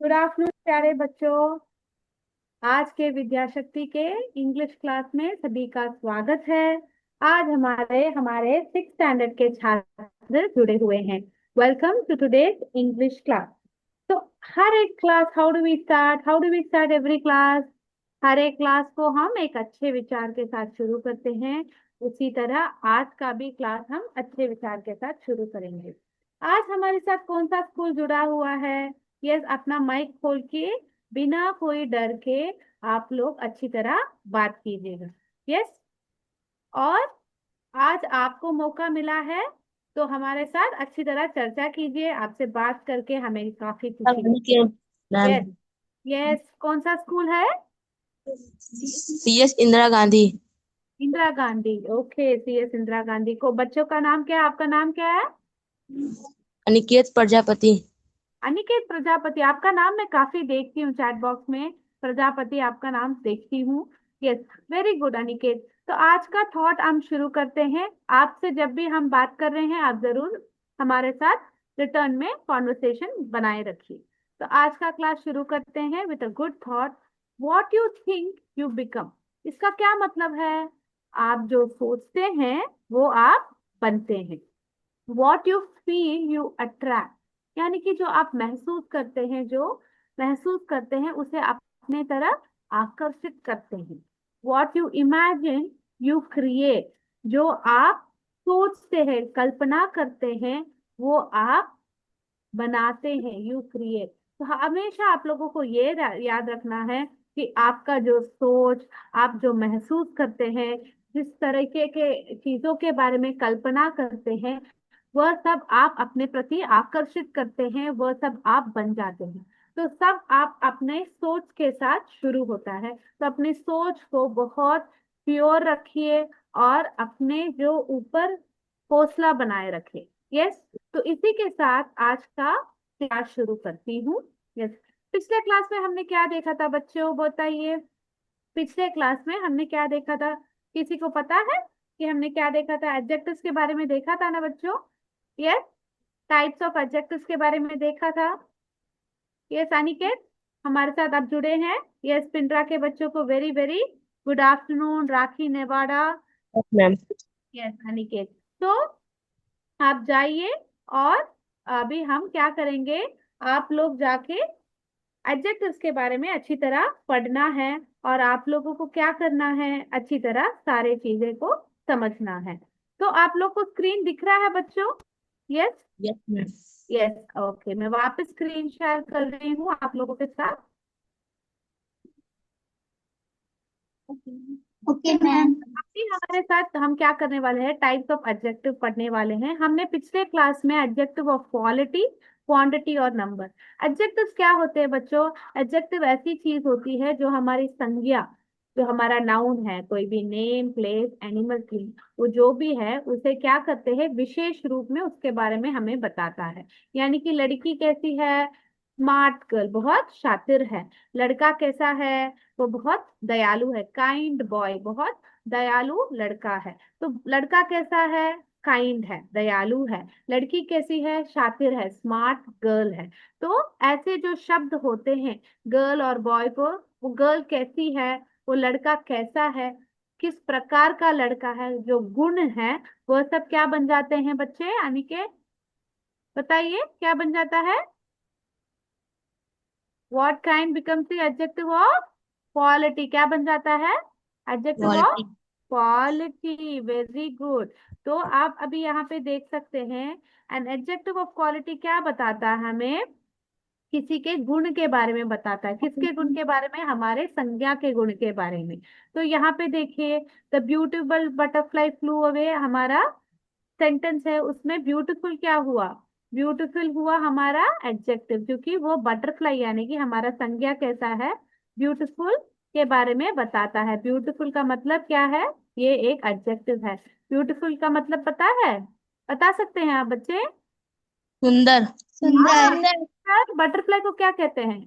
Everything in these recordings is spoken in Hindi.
गुड आफ्टरनून प्यारे बच्चों। आज के विद्याशक्ति के इंग्लिश क्लास में सभी का स्वागत है। आज हमारे हमारे 6th स्टैंडर्ड के छात्र जुड़े हुए हैं। Welcome to today's English class. तो हर एक class how do we start every class. हर एक क्लास को हम एक अच्छे विचार के साथ शुरू करते हैं। उसी तरह आज का भी क्लास हम अच्छे विचार के साथ शुरू करेंगे। आज हमारे साथ कौन सा स्कूल जुड़ा हुआ है? यस, अपना माइक खोल के बिना कोई डर के आप लोग अच्छी तरह बात कीजिएगा। यस। और आज आपको मौका मिला है तो हमारे साथ अच्छी तरह चर्चा कीजिए। आपसे बात करके हमें काफी खुशी के मिली। मैम। यस। यस, कौन सा स्कूल है? CS Indira Gandhi. Indira Gandhi. Okay, CS Indira Gandhi. को बच्चों का नाम क्या है? आपका नाम क्या है? अनिकेत प्रजापति। अनिकेत प्रजापति। आपका नाम मैं काफी देखती हूँ चैट बॉक्स में। प्रजापति आपका नाम देखती हूँ। Yes, very good Aniket. तो आज का थॉट हम शुरू करते हैं। आपसे जब भी हम बात कर रहे हैं आप जरूर हमारे साथ रिटर्न में कॉन्वर्सेशन बनाए रखिए। तो आज का क्लास शुरू करते हैं with a good thought. What you think you become. इसका क्या मतलब है? आप जो सोचते हैं वो आप बनते हैं। What you feel you attract. यानी कि जो आप महसूस करते हैं उसे अपने तरफ आकर्षित करते हैं। What you imagine you create. जो आप सोचते हैं, कल्पना करते हैं, वो आप बनाते हैं। You create. तो हमेशा आप लोगों को ये याद रखना है कि आपका जो सोच, आप जो महसूस करते हैं, जिस तरीके के चीजों के बारे में कल्पना करते हैं, वह सब आप अपने प्रति आकर्षित करते हैं, वह सब आप बन जाते हैं। तो सब आप अपने सोच के साथ शुरू होता है। तो अपनी सोच को बहुत प्योर रखिए और अपने जो ऊपर हौसला बनाए रखिए। यस। तो इसी के साथ आज का क्लास शुरू करती हूँ। यस। पिछले क्लास में हमने क्या देखा था बच्चों, बताइए। पिछले क्लास में हमने क्या देखा था? किसी को पता है कि हमने क्या देखा था? एडजेक्टिव्स के बारे में देखा था ना बच्चों? यस। टाइप्स ऑफ एडजेक्टिव्स के बारे में देखा था। यस अनिकेत, हमारे साथ आप जुड़े हैं। यस, पिंडरा के बच्चों को वेरी वेरी गुड आफ्टरनून। राखी नेवाड़ा। मैम। यस अनिकेत। तो आप जाइए और अभी हम क्या करेंगे, आप लोग जाके एडजेक्टिव्स के बारे में अच्छी तरह पढ़ना है और आप लोगों को क्या करना है, अच्छी तरह सारे चीजें को समझना है। तो आप लोग को स्क्रीन दिख रहा है बच्चों? Yes. Yes ma'am. Yes. Okay, मैं वापस स्क्रीन शेयर कर रही हूँ आप लोगों के साथ। Okay ma'am. अभी हमारे साथ हम क्या करने वाले हैं, टाइप्स ऑफ एडजेक्टिव पढ़ने वाले हैं। हमने पिछले क्लास में एडजेक्टिव ऑफ क्वालिटी, क्वांटिटी और नंबर। एडजेक्टिव्स क्या होते हैं बच्चों? एडजेक्टिव ऐसी चीज होती है जो हमारी संज्ञा, जो हमारा नाउन है, कोई भी नेम, प्लेस, एनिमल, थिंग, वो जो भी है उसे क्या करते हैं, विशेष रूप में उसके बारे में हमें बताता है। यानी कि लड़की कैसी है? स्मार्ट गर्ल, बहुत शातिर है। लड़का कैसा है? वो बहुत दयालु है। काइंड बॉय, बहुत दयालु लड़का है। तो लड़का कैसा है? काइंड है, दयालु है। लड़की कैसी है? शातिर है, स्मार्ट गर्ल है। तो ऐसे जो शब्द होते हैं गर्ल और बॉय को, वो गर्ल कैसी है, वो लड़का कैसा है, किस प्रकार का लड़का है, जो गुण है, वह सब क्या बन जाते हैं बच्चे? अनिकेत बताइए, क्या बन जाता है? What kind becomes the adjective of quality? क्या बन जाता है? Adjective of quality. Quality. Very good. तो आप अभी यहाँ पे देख सकते हैं, एन एडजेक्टिव ऑफ क्वालिटी क्या बताता है हमें? किसी के गुण के बारे में बताता है। किसके गुण के बारे में? हमारे संज्ञा के गुण के बारे में। तो यहाँ पे देखिए, the beautiful butterfly flu away हमारा सेंटेंस है, उसमें ब्यूटीफुल क्या हुआ? ब्यूटीफुल हुआ हमारा एडजेक्टिव, क्योंकि वो बटरफ्लाई यानी कि हमारा संज्ञा कैसा है, ब्यूटीफुल के बारे में बताता है। ब्यूटीफुल का मतलब क्या है? ये एक एडजेक्टिव है। ब्यूटीफुल का मतलब पता है? बता सकते हैं आप बच्चे? सुंदर। हाँ, सुंदर। बटरफ्लाई को क्या कहते हैं?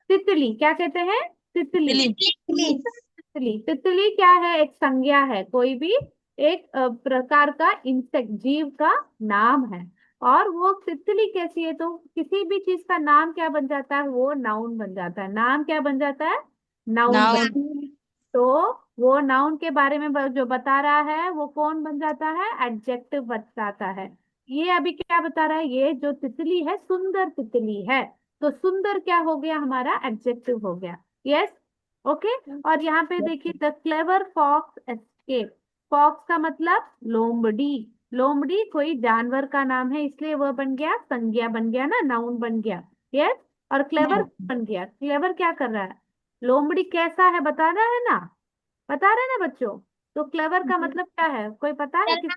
तितली। क्या कहते हैं? तितली। तितली। तितली, तितली क्या है? एक संज्ञा है, कोई भी एक प्रकार का इंसेक्ट, जीव का नाम है। और वो तितली कैसी है, तो किसी भी चीज का नाम क्या बन जाता है, वो नाउन बन जाता है। नाम क्या बन जाता है, नाउन बन। नाउन। तो वो नाउन के बारे में जो बता रहा है वो कौन बन जाता है, एडजेक्टिव बन जाता है। ये अभी क्या बता रहा है, ये जो तितली है सुंदर तितली है, तो सुंदर क्या हो गया हमारा, एडजेक्टिव हो गया। Yes, okay. और यहाँ पे देखिए, the clever fox escape. Fox का मतलब लोमड़ी। लोमड़ी कोई जानवर का नाम है, इसलिए वो बन गया संज्ञा, बन गया ना, नाउन बन गया। यस। और क्लेवर बन गया, क्लेवर क्या कर रहा है, लोमड़ी कैसा है बता रहा है ना, बता रहे हैं ना बच्चों। तो क्लेवर का मतलब क्या है, कोई पता है किस,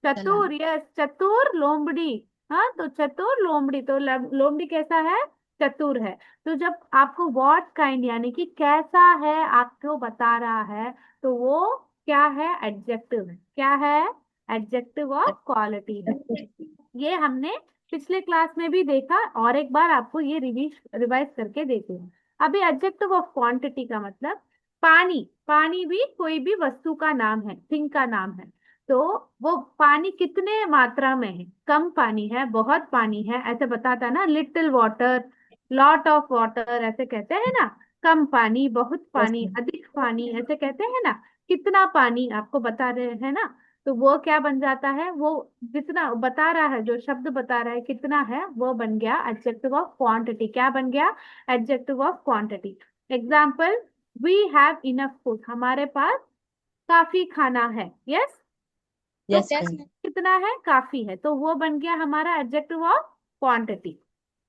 चतुर, यस, चतुर लोमड़ी। हाँ, तो चतुर लोमड़ी, तो लोमड़ी कैसा है, चतुर है। तो जब आपको व्हाट काइंड यानी कि कैसा है आपको बता रहा है, तो वो क्या है, एडजेक्टिव है। क्या है, एडजेक्टिव ऑफ क्वालिटी है। ये हमने पिछले क्लास में भी देखा, और एक बार आपको ये रिवाइज करके देते हैं। अभी एडजेक्टिव ऑफ क्वांटिटी का मतलब, पानी, पानी भी कोई भी वस्तु का नाम है, थिंग का नाम है। तो वो पानी कितने मात्रा में है, कम पानी है, बहुत पानी है, ऐसे बताता है ना, little water, lot of water, ऐसे कहते हैं ना। कम पानी, बहुत पानी, अधिक पानी, ऐसे कहते हैं ना। कितना पानी आपको बता रहे हैं ना, तो वो क्या बन जाता है, वो जितना बता रहा है, जो शब्द बता रहा है कितना है, वो बन गया एडजेक्टिव ऑफ क्वांटिटी। क्या बन गया, adjective of quantity. Example, we have enough food, हमारे पास काफी खाना है। यस, तो यस मैम। कितना है, काफी है, तो वो बन गया हमारा एडजेक्टिव ऑफ क्वांटिटी।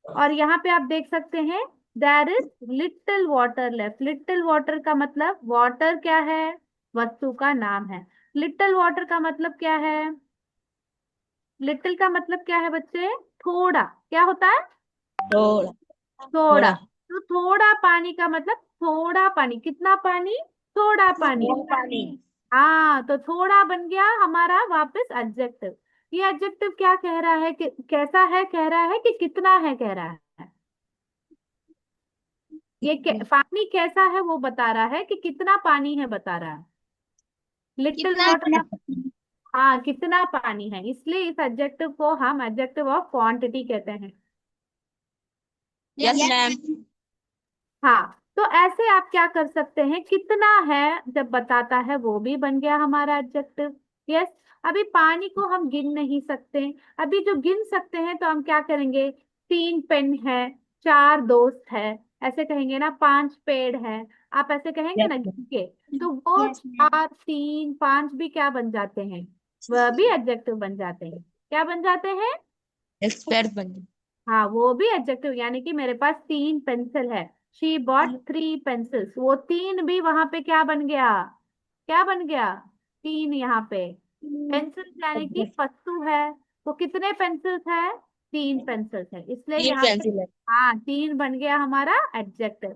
और यहाँ पे आप देख सकते हैं, there is little water left. Little water का मतलब, वाटर क्या है, वस्तु का नाम है। लिटिल वाटर का मतलब क्या है, लिटिल का मतलब क्या है बच्चे, थोड़ा, क्या होता है, थोड़ा। थोड़ा। थोड़ा तो थोड़ा पानी का मतलब, थोड़ा पानी, कितना पानी, थोड़ा पानी। पानी। हाँ, तो थोड़ा बन गया हमारा वापस एडजेक्टिव। ये एडजेक्टिव क्या कह रहा है, कि कैसा है कह रहा है, कि कितना है कह रहा है। ये पानी कैसा है वो बता रहा है, कि कितना पानी है बता रहा है। लिटिल कितना वाटर का, हाँ, कितना पानी है, इसलिए इस एडजेक्टिव को हम एडजेक्टिव ऑफ क्वांटिटी कहते हैं। Yes ma'am. हाँ, तो ऐसे आप क्या कर सकते हैं, कितना है जब बताता है वो भी बन गया हमारा एडजेक्टिव। यस। अभी पानी को हम गिन नहीं सकते, अभी जो गिन सकते हैं तो हम क्या करेंगे, 3 पेन है, 4 दोस्त है, ऐसे कहेंगे ना, 5 पेड़ है, आप ऐसे कहेंगे यस ना मैम। गिन के। तो वो 4, 3, 5 भी क्या बन जाते हैं, वह भी एडजेक्टिव बन जाते हैं। क्या बन जाते हैं, एक्सपर्ट बन गए। हाँ, वो भी एडजेक्टिव, यानी कि मेरे पास 3 पेंसिल है, शी बॉट 3 पेंसिल्स, वो 3 भी वहां पे क्या बन गया, क्या बन गया, 3 यहाँ पे। पेंसिल्स यानी कि वस्तु है, तो कितने पेंसिल्स है, 3 पेंसिल्स है, इसलिए तीन यहाँ पे पेंसिल है। हाँ 3 बन गया हमारा एडजेक्टिव।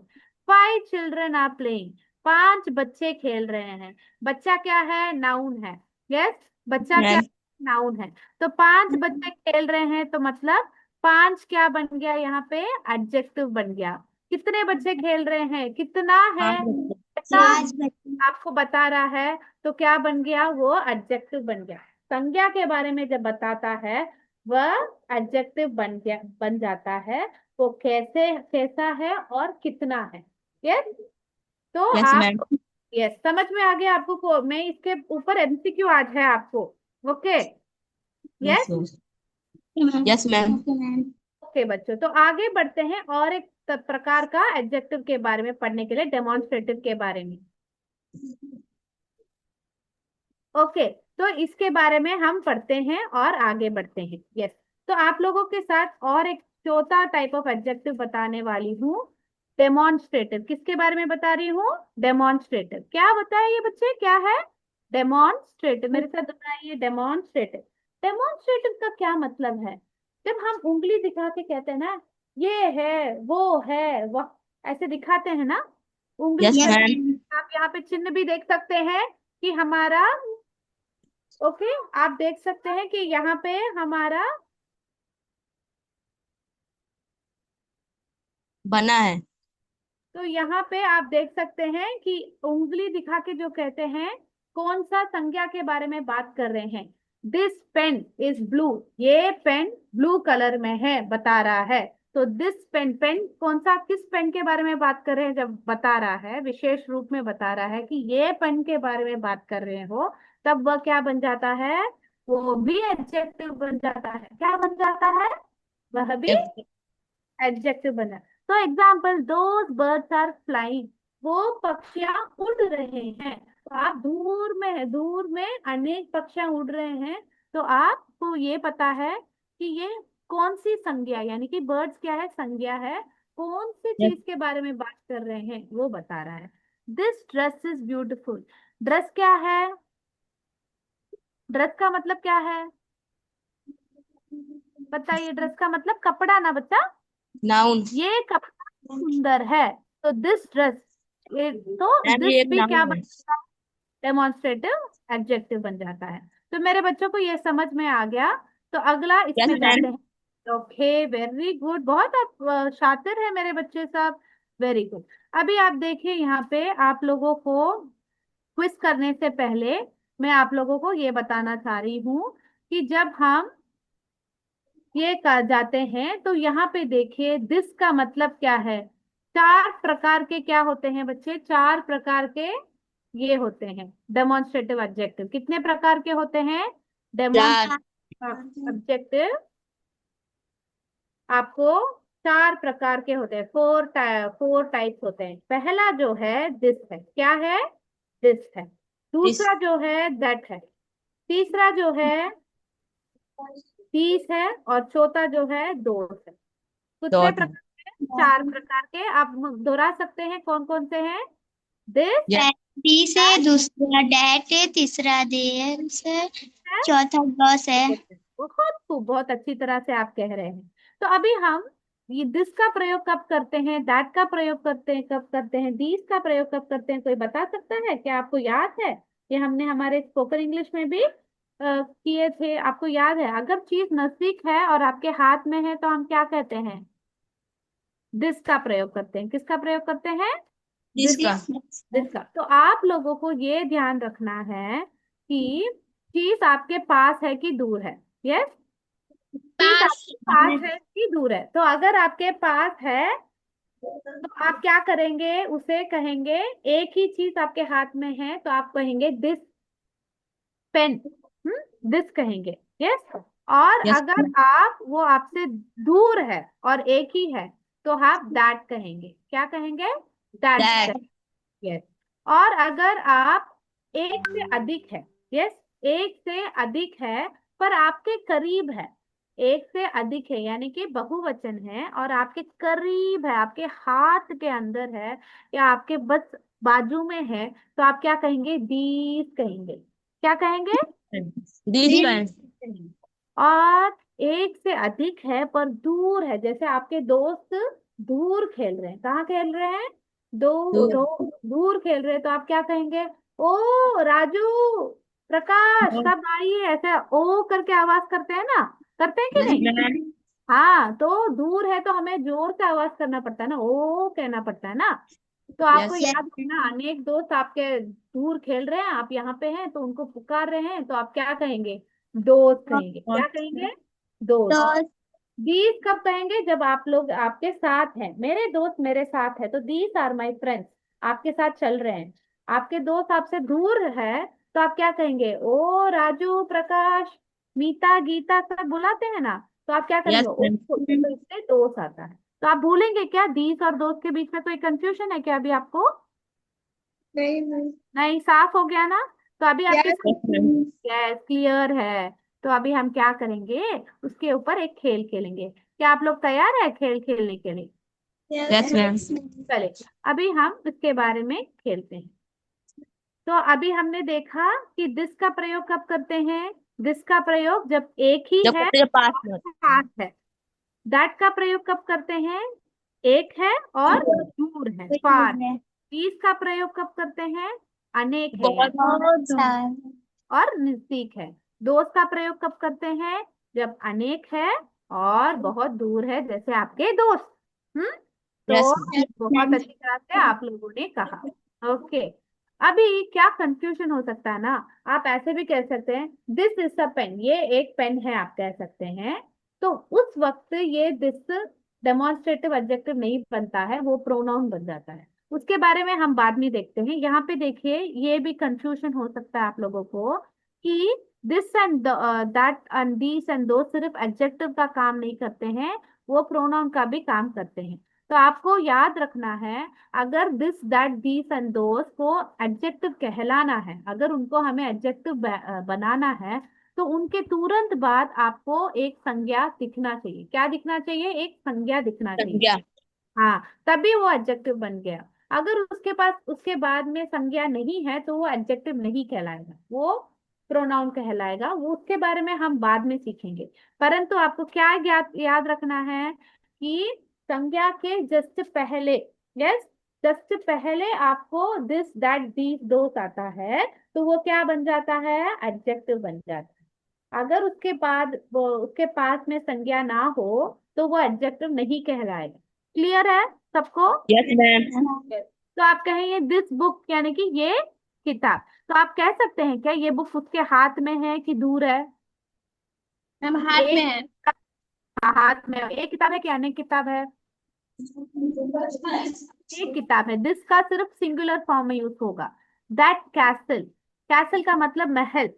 5 चिल्ड्रन आर प्लेइंग, 5 बच्चे खेल रहे हैं। बच्चा क्या है, नाउन है। यस, बच्चा क्या, मैम। नाउन है। तो 5 बच्चे खेल रहे हैं, तो मतलब 5 क्या बन गया यहाँ पे, एडजेक्टिव बन गया। कितने बच्चे खेल रहे हैं, कितना है, पांच बच्चे। कितना आपको बता रहा है, तो क्या बन गया, वो एडजेक्टिव बन गया। संज्ञा के बारे में जब बताता है, वह एडजेक्टिव बन गया, बन जाता है। वो कैसे, कैसा है और कितना है। यस, तो यस आप, मैम। यस, समझ में आ गया आपको, मैं इसके ऊपर एमसीक्यू आज है आपको। Okay, yes yes. Yes ma'am. Okay बच्चों, तो आगे बढ़ते हैं और एक प्रकार का एडजेक्टिव के बारे में पढ़ने के लिए, डेमोन्स्ट्रेटिव के बारे में। ओके, तो इसके बारे में हम पढ़ते हैं और आगे बढ़ते हैं। यस, तो आप लोगों के साथ और एक चौथा टाइप ऑफ एडजेक्टिव बताने वाली हूँ, डेमोन्स्ट्रेटिव। किसके बारे में बता रही हूँ, डेमोन्स्ट्रेटिव। क्या बताया ये बच्चे, क्या है, डेमोन्स्ट्रेटिव, मेरे साथ बताइए, डेमोन्स्ट्रेटिव। डेमोन्स्ट्रेटिव का क्या मतलब है, जब हम उंगली दिखा के कहते हैं ना, ये है, वो है, वह, ऐसे दिखाते हैं ना उंगली यस से। मैम। आप यहाँ पे चिन्ह भी देख सकते हैं कि हमारा, ओके, आप देख सकते हैं कि यहाँ पे हमारा, बना है। तो यहाँ पे आप देख सकते हैं कि उंगली दिखा के जो कहते हैं, कौन सा संज्ञा के बारे में बात कर रहे हैं, दिस पेन इज ब्लू, ये पेन ब्लू कलर में है, बता रहा है। तो दिस पेन, पेन कौन सा, किस पेन के बारे में बात कर रहे हैं, जब बता रहा है, विशेष रूप में बता रहा है कि ये पेन के बारे में बात कर रहे हो, तब वह क्या बन जाता है, वो भी एडजेक्टिव बन जाता है। क्या बन जाता है, वह भी Yes. एडजेक्टिव बना। तो example, those birds are flying, वो पक्षियां उड़ रहे हैं। तो आप दूर में है, दूर में अनेक पक्षियां उड़ रहे हैं, तो आपको ये पता है कि ये कौन सी संज्ञा, यानी कि बर्ड्स क्या है, संज्ञा है, कौन सी Yes. चीज के बारे में बात कर रहे हैं वो बता रहा है। This dress is beautiful, dress क्या है, ड्रेस का मतलब क्या है, बताइए, ड्रेस का मतलब कपड़ा ना बच्चा, Noun. ये कपड़ा सुंदर है। तो दिस ड्रेस, तो मैम, ये दिस एक भी क्या नाउन बन है। जाता है, डेमोन्स्ट्रेटिव एडजेक्टिव बन जाता है। तो मेरे बच्चों को ये समझ में आ गया। तो अगला यस इसमें जाते मैम। हैं। ओके, वेरी गुड, बहुत आप शातिर है मेरे बच्चे सब, वेरी गुड। अभी आप देखिए यहाँ पे, आप लोगों को क्विज करने से पहले मैं आप लोगों को ये बताना चाह रही हूँ कि जब हम ये कर जाते हैं तो यहाँ पे देखिए, दिस का मतलब क्या है, चार प्रकार के क्या होते हैं बच्चे, चार प्रकार के ये होते हैं डेमोन्स्ट्रेटिव एडजेक्टिव। कितने प्रकार के होते हैं चार। डेमोन्स्ट्रेटिव एडजेक्टिव, आपको चार प्रकार के होते हैं, फोर टाइप्स होते हैं। पहला जो है दिस है, क्या है, दिस है। इस दूसरा जो है दैट है। तीसरा जो है पीस है। और चौथा जो है दोस्त है। कितने डॉट है। प्रकार के, चार प्रकार के। आप दोहरा सकते हैं कौन कौन से हैं, दिस, यस। दिस है, दूसरा डैट है, तीसरा देयर है, है, चौथा बॉस है। बहुत खूब, बहुत अच्छी तरह से आप कह रहे हैं। तो अभी हम ये दिस का प्रयोग कब करते हैं, दैट का प्रयोग करते हैं कब करते हैं, दीस का प्रयोग कब करते हैं, कोई बता सकता है, क्या आपको याद है, ये हमने हमारे स्पोकन इंग्लिश में भी किए थे, आपको याद है। अगर चीज नजदीक है और आपके हाथ में है तो हम क्या कहते हैं, दिस का प्रयोग करते हैं। किसका प्रयोग करते हैं, दिस, इसका। दिस का। तो आप लोगों को ये ध्यान रखना है कि चीज आपके पास है कि दूर है, यस, चीज पास आपके पास है कि दूर है। तो अगर आपके पास है तो आप क्या करेंगे, उसे कहेंगे, एक ही चीज आपके हाथ में है तो आप कहेंगे दिस पेन, दिस कहेंगे, यस। और यस। अगर आप, वो आपसे दूर है और एक ही है, तो आप दैट कहेंगे। क्या कहेंगे, दैट, दैट। यस। और अगर आप, एक से अधिक है, यस, एक से अधिक है पर आपके करीब है, एक से अधिक है यानी कि बहुवचन है और आपके करीब है, आपके हाथ के अंदर है या आपके बस बाजू में है, तो आप क्या कहेंगे, दीज कहेंगे। क्या कहेंगे, दिस दीज पेन। कहेंगे। और एक से अधिक है पर दूर है, जैसे आपके दोस्त दूर खेल रहे हैं, कहाँ खेल रहे हैं, दूर। दूर खेल रहे हैं, तो आप क्या कहेंगे, ओ राजू, प्रकाश, सब आइए, ऐसे ओ करके आवाज करते हैं ना, करते हैं कि यस नहीं। मैम। हाँ, तो दूर है तो हमें जोर से आवाज करना पड़ता है ना, ओ कहना पड़ता है ना। तो आपको यस। याद होना, अनेक दोस्त आपके दूर खेल रहे हैं, आप यहाँ पे हैं तो उनको पुकार रहे हैं, तो आप क्या कहेंगे, दोस्त कहेंगे। क्या कहेंगे, दोस्त। दोस्त। दीज कब कहेंगे, जब आप लोग आपके साथ हैं, मेरे दोस्त मेरे साथ है, तो दीज आर माई फ्रेंड्स, आपके साथ चल रहे हैं। आपके दोस्त आपसे दूर है तो आप क्या कहेंगे, ओ राजू, प्रकाश, मीता, गीता, सब बुलाते हैं ना, तो आप क्या करेंगे, यस ओ, मैम। तो इससे दोस्त आता है। तो आप भूलेंगे क्या, दीज और दोस्त के बीच में कोई कंफ्यूजन है क्या अभी आपको, नहीं। नहीं, साफ हो गया ना। तो अभी आपके यस। साथ यस, क्लियर है। तो अभी हम क्या करेंगे, उसके ऊपर एक खेल खेलेंगे। क्या आप लोग तैयार है खेल खेलने के लिए, यस मैम। चले, अभी हम इसके बारे में खेलते हैं। तो अभी हमने देखा कि दिस का प्रयोग कब करते हैं, दिस का प्रयोग जब एक ही जब है तेरे पास और में होता पास है। दैट का प्रयोग कब करते हैं, एक है और है। दूर है, फार। पीस का प्रयोग कब करते हैं, अनेक है बहुत। बहुत सारा। और नजदीक है। दोस्त का प्रयोग कब करते हैं, जब अनेक है और बहुत दूर है, जैसे आपके दोस्त। हम्म, यस तो मैम। बहुत अच्छी तरह से आप लोगों ने कहा। ओके, अभी क्या कंफ्यूजन हो सकता है ना, आप ऐसे भी कह सकते हैं दिस इज अ पेन, ये एक पेन है आप कह सकते हैं। तो उस वक्त ये दिस डेमोन्स्ट्रेटिव एडजेक्टिव नहीं बनता है, वो प्रोनाउन बन जाता है। उसके बारे में हम बाद में देखते हैं। यहाँ पे देखिए ये भी कंफ्यूजन हो सकता है आप लोगों को कि this and that and these and those सिर्फ एडजेक्टिव का काम नहीं करते हैं, वो प्रोनाउन का भी काम करते हैं। तो आपको याद रखना है, अगर this that these and those को एडजेक्टिव कहलाना है, अगर उनको हमें एडजेक्टिव बनाना है, तो उनके तुरंत बाद आपको एक संज्ञा दिखना चाहिए। क्या दिखना चाहिए? एक संज्ञा दिखना चाहिए। संज्ञा। हाँ, तभी वो एडजेक्टिव बन गया। अगर उसके पास उसके बाद में संज्ञा नहीं है तो वो एडजेक्टिव नहीं कहलाएगा, वो प्रोनाउन कहलाएगा। वो उसके बारे में हम बाद में सीखेंगे। परंतु आपको क्या याद रखना है कि संज्ञा के जस्ट पहले, यस, जस्ट पहले आपको दिस दैट दीस दोस आता है, तो वो क्या बन जाता है? एडजेक्टिव बन जाता है। अगर उसके बाद वो उसके पास में संज्ञा ना हो तो वो एडजेक्टिव नहीं कहलाएगा। क्लियर है सबको? Yes ma'am. Yes. तो आप कहेंगे दिस बुक यानी कि ये किताब, तो आप कह सकते हैं क्या ये बुक उसके हाथ में है कि दूर है? मैम हाथ में एक है। हाथ में, एक किताब है कि अनेक किताब है? एक किताब है। दिस का सिर्फ सिंगुलर फॉर्म में यूज होगा। दैट कैसल, कैसल का मतलब महल,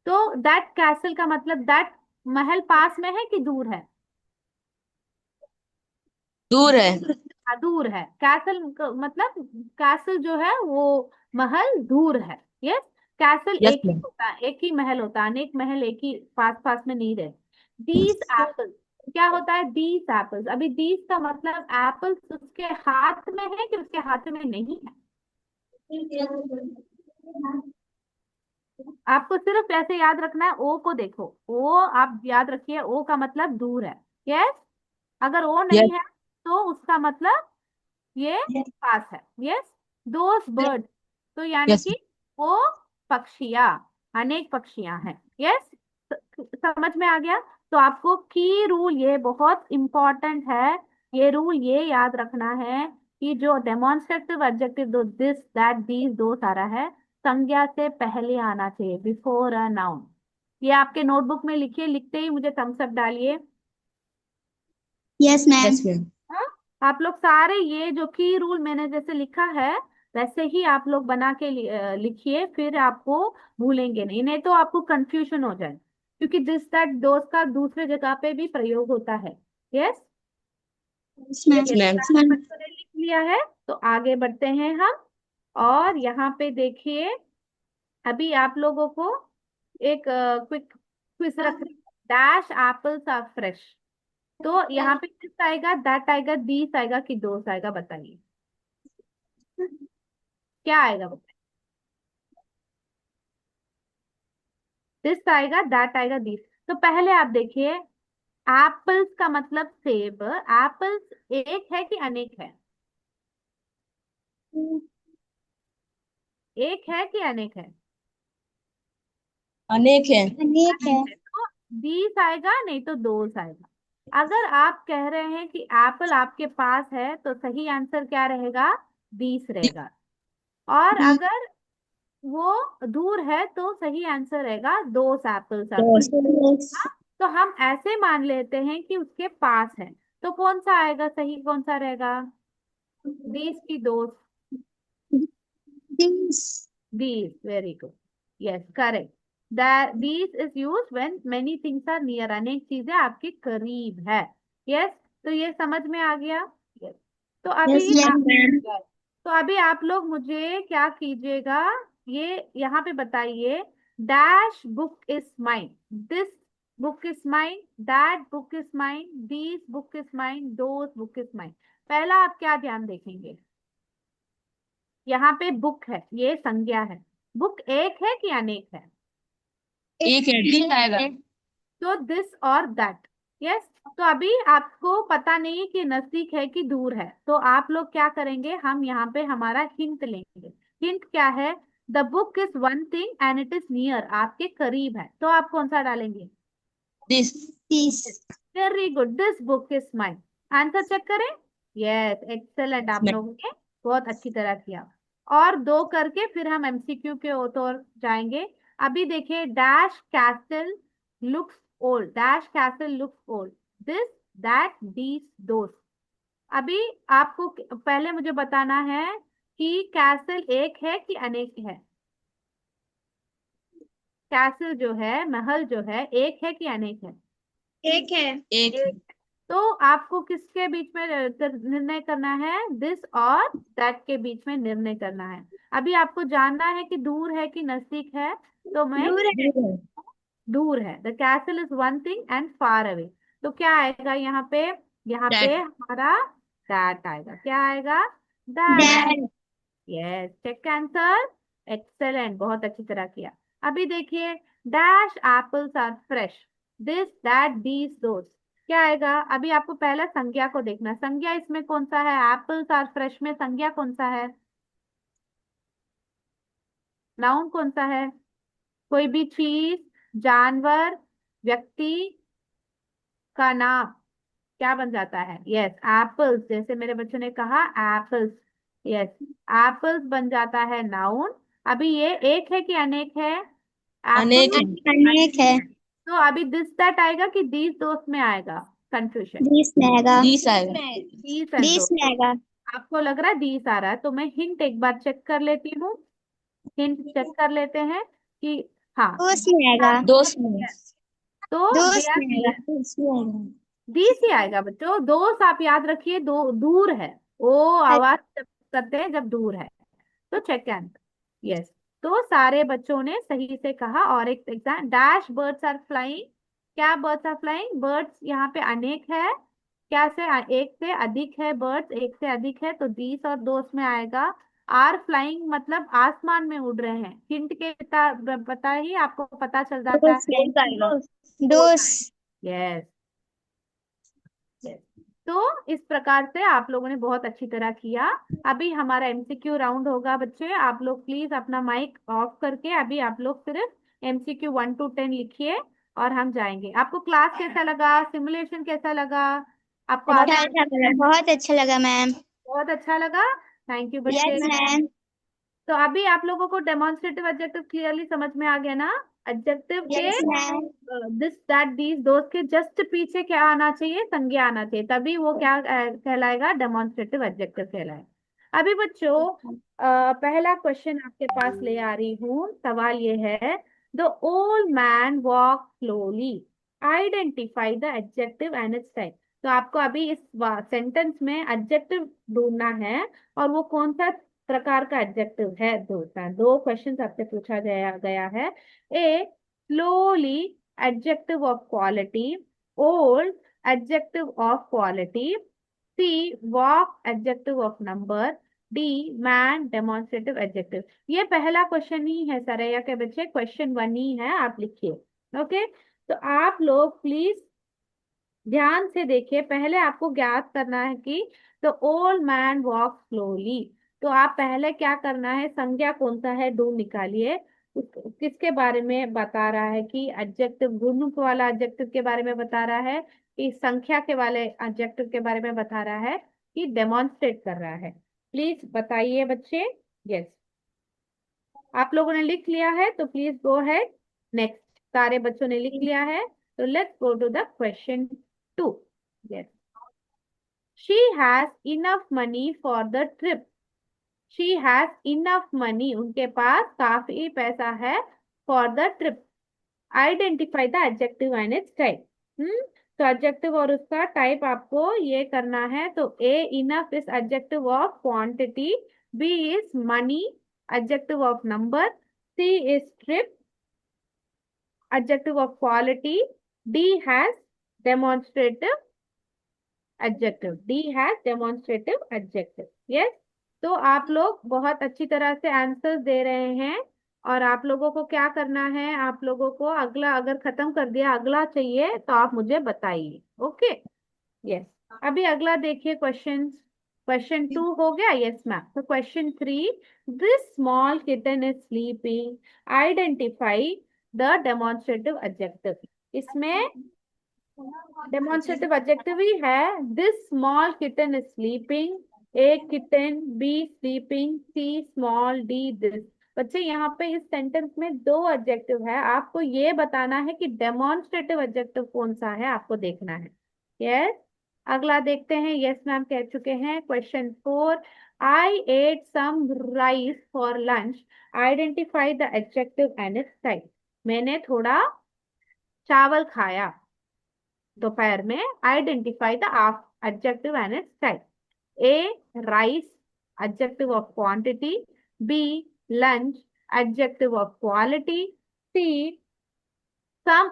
तो दैट कैसल का मतलब दैट महल पास में है कि दूर है? दूर है। हाँ, दूर है। कैसल मतलब कैसल जो है वो महल दूर है। यस, कैसल यस एक ही मैम। होता है, एक ही महल होता है, अनेक महल एक ही पास पास में नहीं रहे। दीज एप्पल्स, क्या होता है? दीज एप्पल्स, अभी दीज का मतलब एप्पल्स उसके हाथ में है कि उसके हाथ में नहीं है? आपको सिर्फ ऐसे याद रखना है, ओ को देखो, ओ आप याद रखिए, ओ का मतलब दूर है। यस, अगर ओ नहीं यस। है तो उसका मतलब ये पास है। यस, दोस बर्ड, तो यानी यस। कि वो पक्षियां, अनेक पक्षियां हैं। यस, समझ में आ गया? तो आपको की रूल ये बहुत इंपॉर्टेंट है, ये रूल ये याद रखना है कि जो डेमोन्स्ट्रेटिव एडजेक्टिव दो दिस दैट दीज दो सारा है, संज्ञा से पहले आना चाहिए, बिफोर अ नाउन। ये आपके नोटबुक में लिखिए, लिखते ही मुझे थम्स अप डालिए। Yes ma'am. Yes ma'am. हाँ? आप लोग सारे ये जो की रूल मैंने जैसे लिखा है वैसे ही आप लोग बना के लिखिए, फिर आपको भूलेंगे नहीं, नहीं तो आपको कंफ्यूजन हो जाए, क्योंकि दिस दैट दोस्त का दूसरे जगह पे भी प्रयोग होता है। Yes, yes ma'am. यस यदि मैम। आपने बच्चों ने लिख लिया है तो आगे बढ़ते हैं हम। और यहाँ पे देखिए, अभी आप लोगों को एक क्विक क्विज रख, डैश एप्पल्स आर फ्रेश, तो यहाँ पे किस आएगा? दैट आएगा, दीस आएगा कि दोस आएगा? बताइए क्या आएगा, बताइए। दिस आएगा, दैट आएगा, दीस। तो पहले आप देखिए, एप्पल्स का मतलब सेब, एप्पल्स एक है कि अनेक है? एक है कि अनेक है? अनेक है। अनेक है। अनेक है, तो दीस आएगा नहीं तो दोस आएगा। अगर आप कह रहे हैं कि एप्पल आपके पास है तो सही आंसर क्या रहेगा? दीस रहेगा। और अगर वो दूर है तो सही आंसर रहेगा दोस एप्पल्स आर फ्रेश। दोस्त। तो हम ऐसे मान लेते हैं कि उसके पास है, तो कौन सा आएगा सही, कौन सा रहेगा? दीस की दोस्त? This. These, very good. Yes, correct. That these is used when many things are near. अनेक चीजें आपके करीब है। Yes, तो ये समझ में आ गया? Yes. तो यस अभी आप, मैम। yes. तो अभी आप लोग मुझे क्या कीजिएगा, ये यहाँ पे बताइए, dash book is mine, this book is mine, that book is mine, this book is mine, those book is mine. पहला आप क्या ध्यान देखेंगे? यहाँ पे बुक है, ये संज्ञा है। बुक एक है कि अनेक है? एक है, दिस आएगा। तो दिस और दैट। यस, तो अभी आपको पता नहीं कि नजदीक है कि दूर है, तो आप लोग क्या करेंगे, हम यहाँ पे हमारा हिंट लेंगे। हिंट क्या है? The book is one thing and it is near, आपके करीब है, तो आप कौन सा डालेंगे? This. This. Very good, this book is mine. Answer check करें। यस, एक्सेलेंट, यस आप मैम। लोगों ने बहुत अच्छी तरह किया। और 2 करके फिर हम एमसीक्यू के ओर जाएंगे। अभी देखिए, dash castle looks old, dash castle looks old, this that these those. अभी आपको पहले मुझे बताना है कि कैसल एक है कि अनेक है। कैसल जो है, महल जो है, एक है कि अनेक है? एक है। एक है। तो आपको किसके बीच में निर्णय करना है? दिस और दैट के बीच में निर्णय करना है। अभी आपको जानना है कि दूर है कि नजदीक है, तो मैं दूर है। दूर है। दूर है। The castle is one thing and far away. तो क्या आएगा यहाँ पे? यहाँ पे That हमारा दैट आएगा। क्या आएगा? That. Dad. Yes, check answer. Excellent, बहुत अच्छी तरह किया। अभी देखिए, dash apples are fresh, this that these those. क्या आएगा? अभी आपको पहला संज्ञा को देखना है। संज्ञा इसमें कौन सा है? एप्पल्स आर फ्रेश में संज्ञा कौन सा है? नाउन कौन सा है? कोई भी चीज, जानवर, व्यक्ति का नाम क्या बन जाता है? Yes, apples. जैसे मेरे बच्चों ने कहा एप्पल्स, यस, एप्पल्स बन जाता है नाउन। अभी ये एक है कि अनेक है? अनेक एप्पल। है। अनेक है। तो अभी दिस दैट आएगा कि दीज दोस्त में आएगा? कंफ्यूजन। बीस में आएगा। दिस आएगा। दीज एंड बीस दोस्त। में आएगा। आपको लग रहा है दीज आ रहा है, तो मैं हिंट एक बार चेक कर लेती हूँ। हिंट चेक कर लेते हैं कि हाँ। दोस्त में आएगा। दोस्त में। तो दोस्त दिया में आएगा। दोस्त में आएगा। दीस ही आएगा बच्चों। दोस्त आप याद रखिए, दूर है। वो आवाज जब करते हैं जब दूर है। तो चेक आंसर। यस, तो सारे बच्चों ने सही से कहा। और एक exam, dash birds are flying. क्या बर्ड्स आर फ्लाइंग? बर्ड्स यहाँ पे अनेक है। क्या से? एक से अधिक है। बर्ड्स एक से अधिक है, तो दीस और दोस्त में आएगा। आर फ्लाइंग मतलब आसमान में उड़ रहे हैं। हिंट के बता ही आपको पता चल जाता दोस्त है। दोस्त आएगा। दोस्त। यस। Yes. तो इस प्रकार से आप लोगों ने बहुत अच्छी तरह किया। अभी हमारा एमसीक्यू राउंड होगा बच्चे। आप लोग प्लीज अपना माइक ऑफ करके अभी आप लोग सिर्फ एमसीक्यू 1 to 10 लिखिए और हम जाएंगे। आपको क्लास कैसा लगा? सिमुलेशन कैसा लगा? आपको अच्छा आसान? अच्छा लगा, बहुत अच्छा लगा मैम। बहुत अच्छा लगा। थैंक यू बच्चे। Yes ma'am. तो अभी आप लोगों को डेमोन्स्ट्रेटिव एडजेक्टिव क्लियरली समझ में आ गया ना? एडजेक्टिव के yes ma'am. This that these दोस्त के जस्ट पीछे क्या आना चाहिए? संज्ञा आना चाहिए, तभी वो क्या कहलाएगा? डेमोन्स्ट्रेटिव एडजेक्टिव कहलाएगा। अभी बच्चों, पहला क्वेश्चन आपके पास ले आ रही हूँ। सवाल ये है, the old man walk slowly, identify the adjective and its type. तो आपको अभी इस सेंटेंस में एडजेक्टिव ढूंढना है, और वो कौन सा प्रकार का एडजेक्टिव है? दो क्वेश्चंस आपसे पूछा गया है। A, slowly adjective of quality, old adjective of quality, C walk adjective of number, D man demonstrative adjective. ये पहला क्वेश्चन ही है सरैया के बच्चे, क्वेश्चन 1 ही है, आप लिखिए। ओके, तो आप लोग प्लीज ध्यान से देखिए। पहले आपको ज्ञात करना है कि the old man walk slowly. तो आप पहले क्या करना है? संज्ञा कौन सा है ढूंढ निकालिए। किसके बारे में बता रहा है? कि एडजेक्टिव, गुण वाला एडजेक्टिव के बारे में बता रहा है, कि संख्या के वाले एडजेक्टिव के बारे में बता रहा है, कि डेमोन्स्ट्रेट कर रहा है? प्लीज बताइए बच्चे। यस, आप लोगों ने लिख लिया है तो प्लीज गो हेड। नेक्स्ट, सारे बच्चों ने लिख लिया है, तो let's go to the question 2। Yes, she has enough money for the trip. She has enough money, उनके पास काफी पैसा है। For the trip, identify the adjective and its type. तो एडजेक्टिव और उसका टाइप आपको ये करना है। तो A, enough is adjective of quantity, B is money adjective of number, C is trip adjective of quality, D has demonstrative adjective, D has demonstrative adjective। yes, तो आप लोग बहुत अच्छी तरह से आंसर्स दे रहे हैं। और आप लोगों को क्या करना है? आप लोगों को अगला, अगर खत्म कर दिया, अगला चाहिए तो आप मुझे बताइए। Okay, yes. अभी अगला देखिए क्वेश्चन। क्वेश्चन 2 हो गया? Yes ma'am. तो question 3, this small kitten is sleeping, identify the demonstrative adjective. इसमें डेमोन्स्ट्रेटिव एडजेक्टिव ही है, this small kitten is sleeping, A kitten, B sleeping, C small, D this. बच्चे यहाँ पे इस सेंटेंस में दो एडजेक्टिव है, आपको ये बताना है कि डेमोन्स्ट्रेटिव एडजेक्टिव कौन सा है, आपको देखना है। यस, अगला देखते हैं। यस मैम कह चुके हैं। Question 4, I ate some rice for lunch, identify the adjective and its type. मैंने थोड़ा चावल खाया दोपहर में, identify the adjective and its type. A, rice, adjective of quantity. B, lunch, adjective of quality. C, some,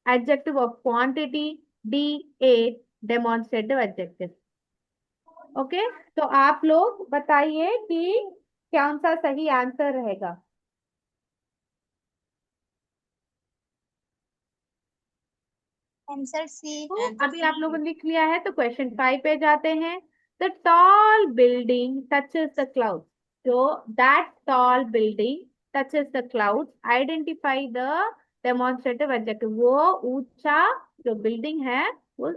adjective of quantity. D, A, demonstrative adjective. Okay, तो आप लोग बताइए कि कौन सा सही आंसर रहेगा। Answer C. तो अभी आप लोगों ने लिख लिया है, तो क्वेश्चन 5 पे जाते हैं। The tall building touches the cloud, तो that tall building touches the cloud, identify the demonstrative adjective. वो ऊंचा जो बिल्डिंग है वो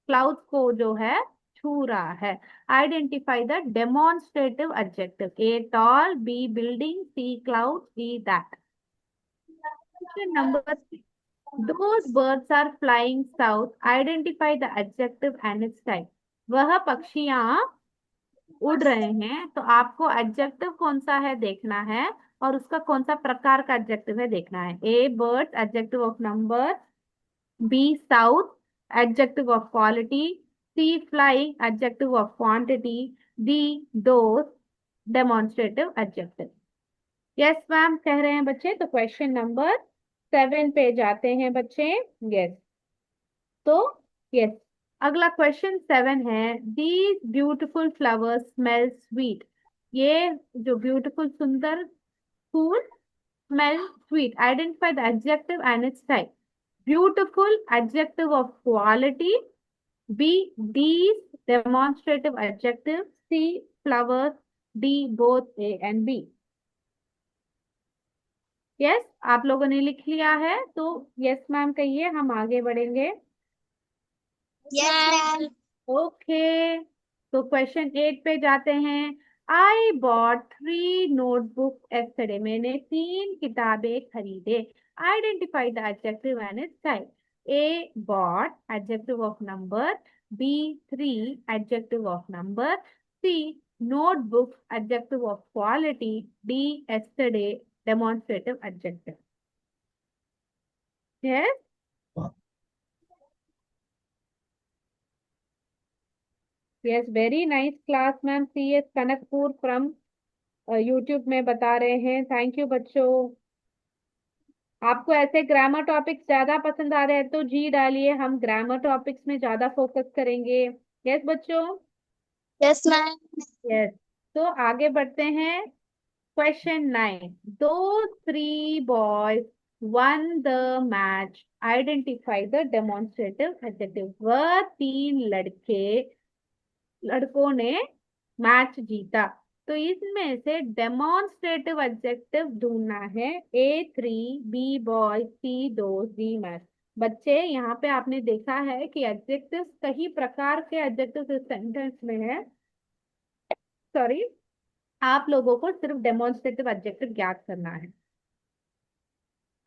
क्लाउड को जो है छू रहा है। Identify the demonstrative adjective. A tall, B building, C cloud, D that. Question number, those birds are flying south, identify the adjective and its type। वह पक्षियां उड़ रहे हैं, तो आपको एडजेक्टिव कौन सा है देखना है, और उसका कौन सा प्रकार का एडजेक्टिव है देखना है। A birds, adjective of number. B south, adjective of quality. C flying, adjective of quantity. D those, demonstrative adjective. Yes ma'am कह रहे हैं बच्चे, तो क्वेश्चन नंबर 7 पे जाते हैं बच्चे। यस, तो यस, अगला क्वेश्चन 7 है। These beautiful flowers smell sweet. ये जो ब्यूटिफुल सुंदर फूल smell sweet, identify the adjective and its type. Beautiful, adjective of quality. B these, demonstrative adjective. C flowers, D both A and B. Yes, आप लोगों ने लिख लिया है, तो यस मैम कहिए, हम आगे बढ़ेंगे। Yes ma'am. ओके, तो क्वेश्चन 8 पे जाते हैं। आई बॉट 3 नोटबुक एस्टरडे, मैंने 3 किताबें खरीदे। Identify the adjective and its type. A bought, adjective of number. B 3, adjective of number. C notebook, adjective of quality. D yesterday, demonstrative adjective। Yes, yes, very nice class ma'am. CS Kanakpur from YouTube में बता रहे हैं। थैंक यू बच्चों। आपको ऐसे ग्रामर टॉपिक्स ज्यादा पसंद आ रहे हैं तो जी डालिए, हम ग्रामर टॉपिक्स में ज्यादा फोकस करेंगे। यस बच्चों। Yes ma'am. यस, तो आगे बढ़ते हैं। क्वेश्चन 9, दो 3 boys one the match, identify the demonstrative adjective. वह 3 लड़कों ने मैच जीता, तो इसमें से डेमोन्स्ट्रेटिव एडजेक्टिव ढूंढना है। A3, बी बॉय, सी दोस्त, डी मैच। बच्चे यहाँ पे आपने देखा है कि एडजेक्टिव कई प्रकार के एडजेक्टिव इस सेंटेंस में है। सॉरी, आप लोगों को सिर्फ डेमोन्स्ट्रेटिव एडजेक्टिव ज्ञात करना है।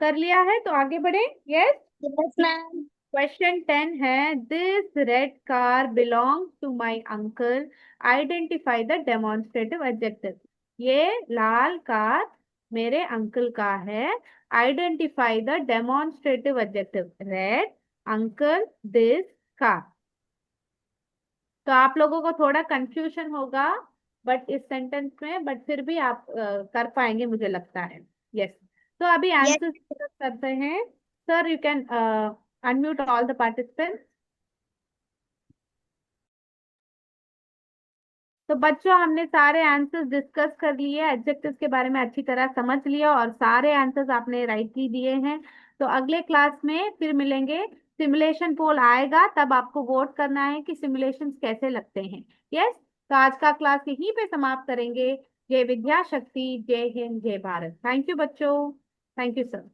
कर लिया है तो आगे बढ़े। Yes, yes ma'am. क्वेश्चन 10 है। This red car belongs to my uncle, identify the demonstrative adjective. ये लाल कार मेरे अंकल का है, identify the demonstrative adjective. Red, uncle, this, car. तो आप लोगों को थोड़ा कंफ्यूजन होगा बट इस सेंटेंस में, बट फिर भी आप कर पाएंगे मुझे लगता है। यस, तो अभी यस। आंसर करते हैं। Sir you can unmute all the participants. तो बच्चों हमने सारे आंसर्स डिस्कस कर लिए, एडजेक्टिव्स के बारे में अच्छी तरह समझ लिया, और सारे आंसर्स आपने राइटली दिए हैं। तो अगले क्लास में फिर मिलेंगे। सिमुलेशन पोल आएगा, तब आपको वोट करना है कि सिमुलेशंस कैसे लगते हैं। यस, तो आज का क्लास यहीं पे समाप्त करेंगे। जय विद्या शक्ति, जय हिंद, जय भारत। थैंक यू बच्चों। Thank you sir.